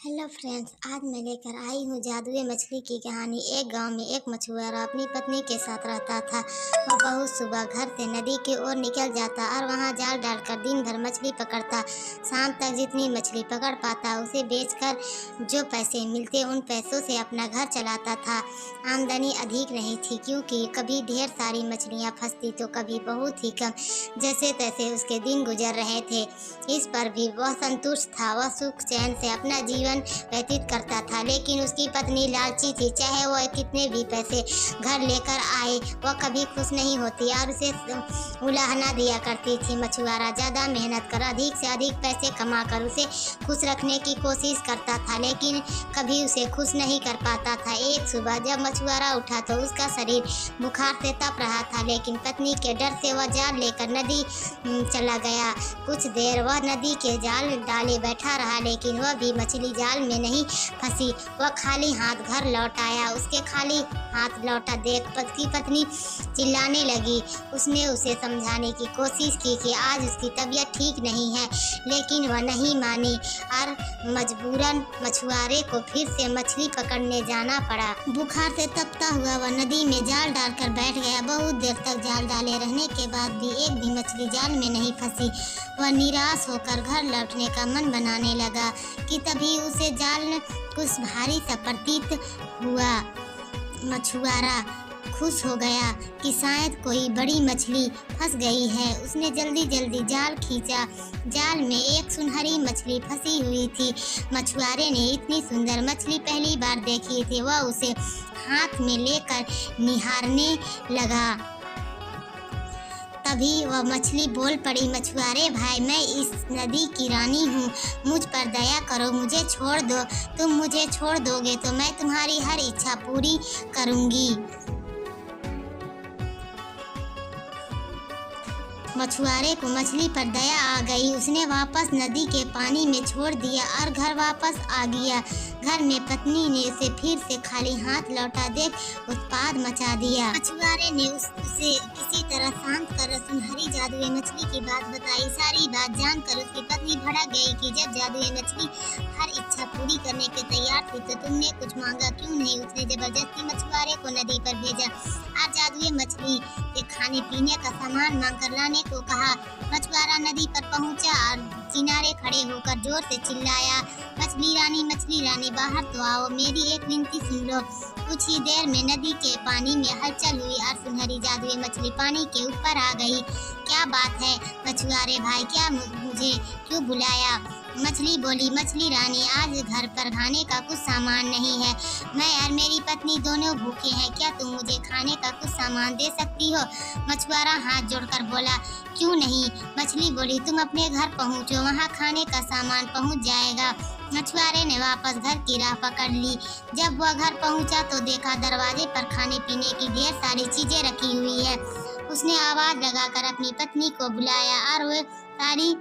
Hello friends, आज मैं लेकर आई हूँ जादुई मछली की कहानी। एक गांव में एक मछुआरा अपनी पत्नी के साथ रहता था। वह बहुत सुबह घर से नदी की ओर निकल जाता और वहां जाल डालकर दिन भर मछली पकड़ता। शाम तक जितनी मछली पकड़ पाता उसे बेचकर जो पैसे मिलते उन पैसों से अपना घर चलाता था। आमदनी अधिक नहीं थी क्योंकि कभी ढेर सारी मछलियाँ फंसती तो कभी बहुत ही कम। जैसे तैसे उसके दिन गुजर रहे थे। इस पर भी वह संतुष्ट था। वह सुख चैन से अपना जीवन व्यतीत करता था, लेकिन उसकी पत्नी लालची थी। चाहे वह कितने भी पैसे घर लेकर आए वह कभी खुश नहीं होती और उसे उलाहना दिया करती थी। मछुआरा ज्यादा मेहनत कर अधिक से अधिक पैसे कमाकर उसे खुश रखने की कोशिश करता था, लेकिन कभी उसे खुश नहीं कर पाता था। एक सुबह जब मछुआरा उठा तो उसका शरीर बुखार से तप रहा था, लेकिन पत्नी के डर से वह जाल लेकर नदी चला गया। कुछ देर वह नदी के जाल डाले बैठा रहा, लेकिन वह भी मछली जाल में नहीं फंसी। वह खाली हाथ घर लौट आया। उसके खाली हाथ लौटा देख उसकी पत्नी चिल्लाने लगी। उसने उसे समझाने की कोशिश की कि आज उसकी तबीयत ठीक नहीं है, लेकिन वह नहीं मानी और मजबूरन मछुआरे को फिर से मछली पकड़ने जाना पड़ा। बुखार से तपता हुआ वह नदी में जाल डालकर बैठ गया। बहुत देर तक जाल डाले रहने के बाद भी एक भी मछली जाल में नहीं फंसी। वह निराश होकर घर लौटने का मन बनाने लगा कि तभी उसे जाल कुछ भारी सा प्रतीत हुआ। मछुआरा खुश हो गया कि शायद कोई बड़ी मछली फंस गई है। उसने जल्दी जल्दी जाल खींचा। जाल में एक सुनहरी मछली फंसी हुई थी। मछुआरे ने इतनी सुंदर मछली पहली बार देखी थी। वह उसे हाथ में लेकर निहारने लगा। तभी वह मछली बोल पड़ी, मछुआरे भाई, मैं इस नदी की रानी हूँ, मुझ पर दया करो, मुझे छोड़ दो। तुम मुझे छोड़ दोगे तो मैं तुम्हारी हर इच्छा पूरी करूँगी। मछुआरे को मछली पर दया आ गई। उसने वापस नदी के पानी में छोड़ दिया और घर वापस आ गया। घर में पत्नी ने उसे फिर से खाली हाथ लौटा देख उत्पात मचा दिया। मछुआरे ने उसे किसी तरह शांत कर सुनहरी जादुई मछली की बात बताई। सारी बात जानकर उसकी पत्नी भड़क गई कि जब जादुई मछली हर इच्छा पूरी करने के तैयार थी तो तुमने कुछ मांगा क्यों नहीं। उसने जबरदस्ती मछुआरे को नदी पर भेजा और जादुई मछली से खाने पीने का सामान मांग कर लाने को कहा। मछुआरा नदी पर पहुंचा और किनारे खड़े होकर जोर से चिल्लाया, मछली रानी बाहर तो आओ, मेरी एक विनती सुन लो। कुछ ही देर में नदी के पानी में हलचल हुई और सुनहरी जादुई मछली पानी के ऊपर आ गई। क्या बात है मछुआरे भाई, क्या मुझे क्यों बुलाया। मछली बोली, मछली रानी, आज घर पर खाने का कुछ सामान नहीं है। मैं और मेरी पत्नी दोनों भूखे हैं। क्या तुम मुझे खाने का कुछ सामान दे सकती हो। मछुआरा हाथ जोड़कर बोला, क्यों नहीं। मछली बोली, तुम अपने घर पहुँचो, वहाँ खाने का सामान पहुँच जाएगा। मछुआरे ने वापस घर की राह पकड़ ली। जब वह घर पहुँचा तो देखा दरवाजे पर खाने पीने की ढेर सारी चीजें रखी हुई है। उसने आवाज लगाकर अपनी पत्नी को बुलाया और वह सारी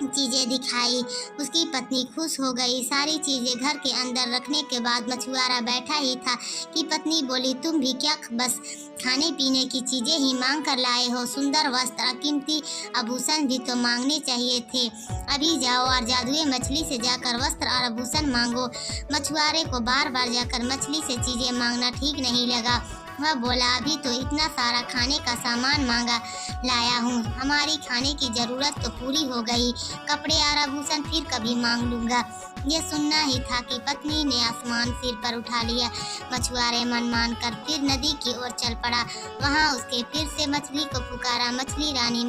चीजें दिखाई। उसकी पत्नी खुश हो गई। सारी चीजें घर के अंदर रखने के बाद मछुआरा बैठा ही था कि पत्नी बोली, तुम भी क्या बस खाने पीने की चीजें ही मांग कर लाए हो। सुंदर वस्त्र, कीमती आभूषण भी तो मांगने चाहिए थे। अभी जाओ और जादुई मछली से जाकर वस्त्र और आभूषण मांगो। मछुआरे को बार बार जाकर मछली से चीजें मांगना ठीक नहीं लगा। वह बोला, अभी तो इतना सारा खाने का सामान मांगा लाया हूँ, हमारी खाने की जरूरत तो पूरी हो गई। कपड़े और आभूषण फिर कभी मांग लूंगा। ये सुनना ही था कि पत्नी ने आसमान सिर पर उठा लिया। मछुआरे मन मान कर फिर नदी की ओर चल पड़ा। वहाँ उसके फिर से मछली को पुकारा, मछली रानी,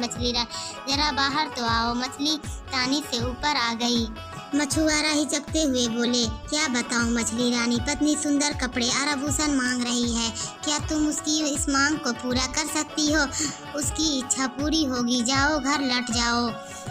जरा बाहर तो आओ। मछली पानी से ऊपर आ गई। मछुआरा हिचकते हुए बोले, क्या बताऊं मछली रानी, पत्नी सुंदर कपड़े और आभूषण मांग रही है। क्या तुम उसकी इस मांग को पूरा कर सकती हो। उसकी इच्छा पूरी होगी, जाओ घर लौट जाओ।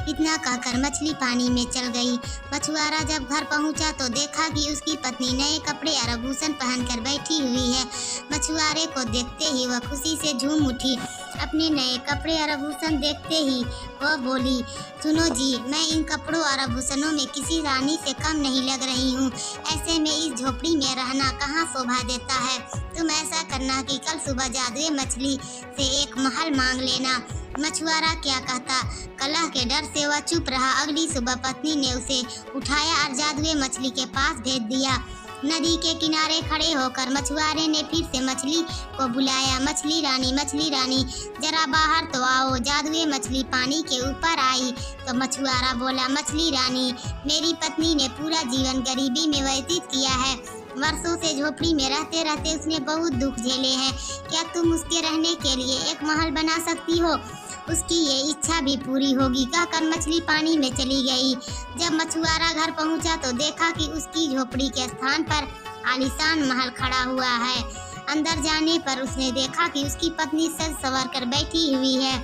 इतना कहकर मछली पानी में चल गई। मछुआरा जब घर पहुंचा तो देखा कि उसकी पत्नी नए कपड़े और आभूषण पहनकर बैठी हुई है। मछुआरे को देखते ही वह खुशी से झूम उठी। अपने नए कपड़े और आभूषण देखते ही वह बोली, सुनो जी, मैं इन कपड़ों और आभूषणों में किसी किसी रानी से कम नहीं लग रही हूँ। ऐसे में इस झोपड़ी में रहना कहाँ शोभा देता है। तुम ऐसा करना कि कल सुबह जादुई मछली से एक महल मांग लेना। मछुआरा क्या कहता, कलह के डर से वह चुप रहा। अगली सुबह पत्नी ने उसे उठाया और जादुई मछली के पास भेज दिया। नदी के किनारे खड़े होकर मछुआरे ने फिर से मछली को बुलाया, मछली रानी जरा बाहर तो आओ। जादुई मछली पानी के ऊपर आई तो मछुआरा बोला, मछली रानी, मेरी पत्नी ने पूरा जीवन गरीबी में व्यतीत किया है। वर्षों से झोपड़ी में रहते रहते उसने बहुत दुख झेले हैं। क्या तुम उसके रहने के लिए एक महल बना सकती हो? उसकी ये इच्छा भी पूरी होगी, कहकर मछली पानी में चली गई। जब मछुआरा घर पहुंचा तो देखा कि उसकी झोपड़ी के स्थान पर आलीशान महल खड़ा हुआ है। अंदर जाने पर उसने देखा कि उसकी पत्नी सज संवर कर बैठी हुई है।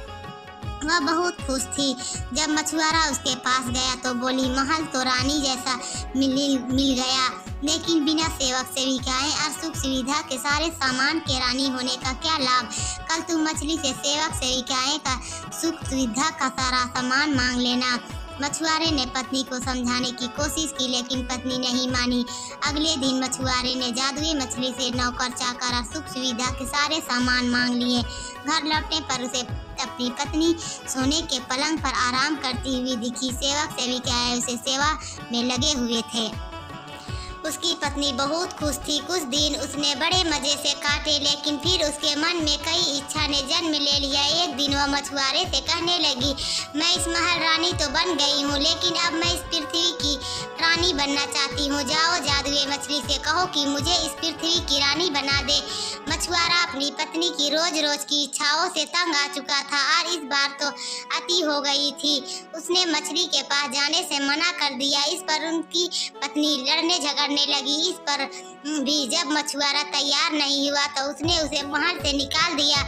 वह बहुत खुश थी। जब मछुआरा उसके पास गया तो बोली, महल तो रानी जैसा मिल गया, लेकिन बिना सेवक सेविकाएं और सुख सुविधा के सारे सामान के रानी होने का क्या लाभ। कल तुम मछली से सेवक सेविकाएं का सुख सुविधा का सारा सामान मांग लेना। मछुआरे ने पत्नी को समझाने की कोशिश की, लेकिन पत्नी नहीं मानी। अगले दिन मछुआरे ने जादुई मछली से नौकर चाकर और सुख सुविधा के सारे सामान मांग लिए। घर लौटने पर उसे अपनी पत्नी सोने के पलंग पर आराम करती हुई दिखी। सेवक सेविकाएं उसे सेवा में लगे हुए थे। उसकी पत्नी बहुत खुश थी। कुछ दिन उसने बड़े मजे से काटे, लेकिन फिर उसके मन में कई इच्छा ने जन्म ले लिया। एक दिन वह मछुआरे से कहने लगी, मैं इस महल रानी तो बन गई हूँ, लेकिन अब मैं इस पृथ्वी की रानी बनना चाहती हूँ। जाओ जादुई मछली से कहो कि मुझे इस पृथ्वी की रानी बना दे। मछुआरा अपनी पत्नी की रोज रोज की इच्छाओं से तंग आ चुका था और इस बार तो अति हो गई थी। उसने मछली के पास जाने से मना कर दिया। इस पर उनकी पत्नी लड़ने झगड़ने लगी। इस पर भी जब मछुआरा तैयार नहीं हुआ तो उसने उसे महल से निकाल दिया।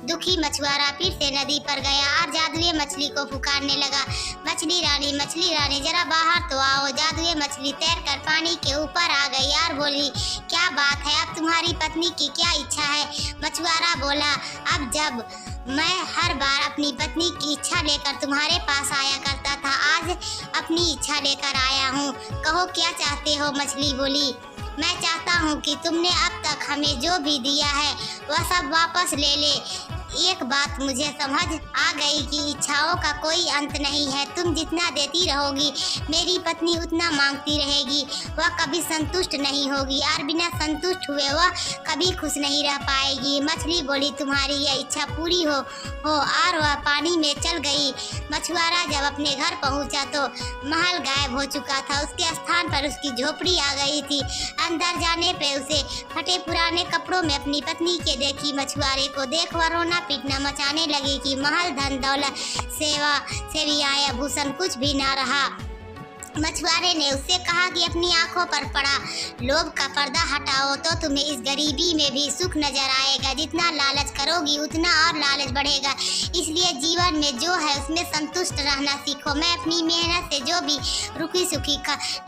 दुखी मछुआरा फिर से नदी पर गया और जादुई मछली को पुकारने लगा, मछली रानी जरा बाहर तो आओ। जादुई मछली तैरकर पानी के ऊपर आ गई और बोली, क्या बात है, अब तुम्हारी पत्नी की क्या इच्छा है? मछुआरा बोला, अब जब मैं हर बार अपनी पत्नी की इच्छा लेकर तुम्हारे पास आया करता था, आज अपनी इच्छा लेकर आया हूँ। कहो क्या चाहते हो? मछली बोली, मैं चाहता हूँ कि तुमने अब तक हमें जो भी दिया है वह सब वापस ले ले। एक बात मुझे समझ आ गई कि इच्छाओं का कोई अंत नहीं है। तुम जितना देती रहोगी मेरी पत्नी उतना मांगती रहेगी। वह कभी संतुष्ट नहीं होगी और बिना संतुष्ट हुए वह कभी खुश नहीं रह पाएगी। मछली बोली, तुम्हारी यह इच्छा पूरी हो और वह पानी में चल गई। मछुआरा जब अपने घर पहुंचा तो महल गायब हो चुका था। उसके स्थान पर उसकी झोपड़ी आ गई थी। अंदर जाने पे उसे फटे पुराने कपड़ों में अपनी पत्नी के देखी। मछुआरे को देख वह रोना पीटना मचाने लगी कि महल, धन दौलत, सेवियां, आभूषण कुछ भी ना रहा। मछुआरे ने उससे कहा कि अपनी आंखों पर पड़ा लोभ का पर्दा हटाओ तो तुम्हें इस गरीबी में भी सुख नजर आएगा। जितना लालच करोगी उतना और लालच बढ़ेगा। इसलिए जीवन में जो है उसमें संतुष्ट रहना सीखो। मैं अपनी मेहनत से जो भी रुकी सुखी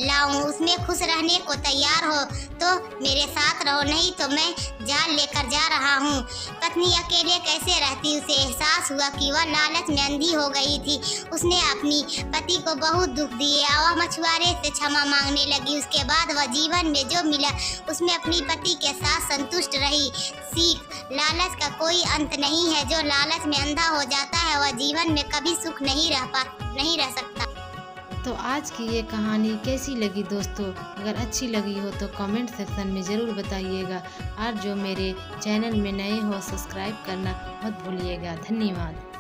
लाऊं उसमें खुश रहने को तैयार हो तो मेरे साथ रहो, नहीं तो मैं जान लेकर जा रहा हूँ। पत्नी अकेले कैसे रहती, उसे एहसास हुआ कि वह लालच में अंधी हो गई थी। उसने अपनी पति को बहुत दुख दिए। मछुआरे से क्षमा मांगने लगी। उसके बाद वह जीवन में जो मिला उसमें अपनी पति के साथ संतुष्ट रही। सीख, लालच का कोई अंत नहीं है। जो लालच में अंधा हो जाता है वह जीवन में कभी सुख नहीं रह सकता। तो आज की ये कहानी कैसी लगी दोस्तों? अगर अच्छी लगी हो तो कमेंट सेक्शन में ज़रूर बताइएगा और जो मेरे चैनल में नए हो सब्सक्राइब करना मत भूलिएगा। धन्यवाद।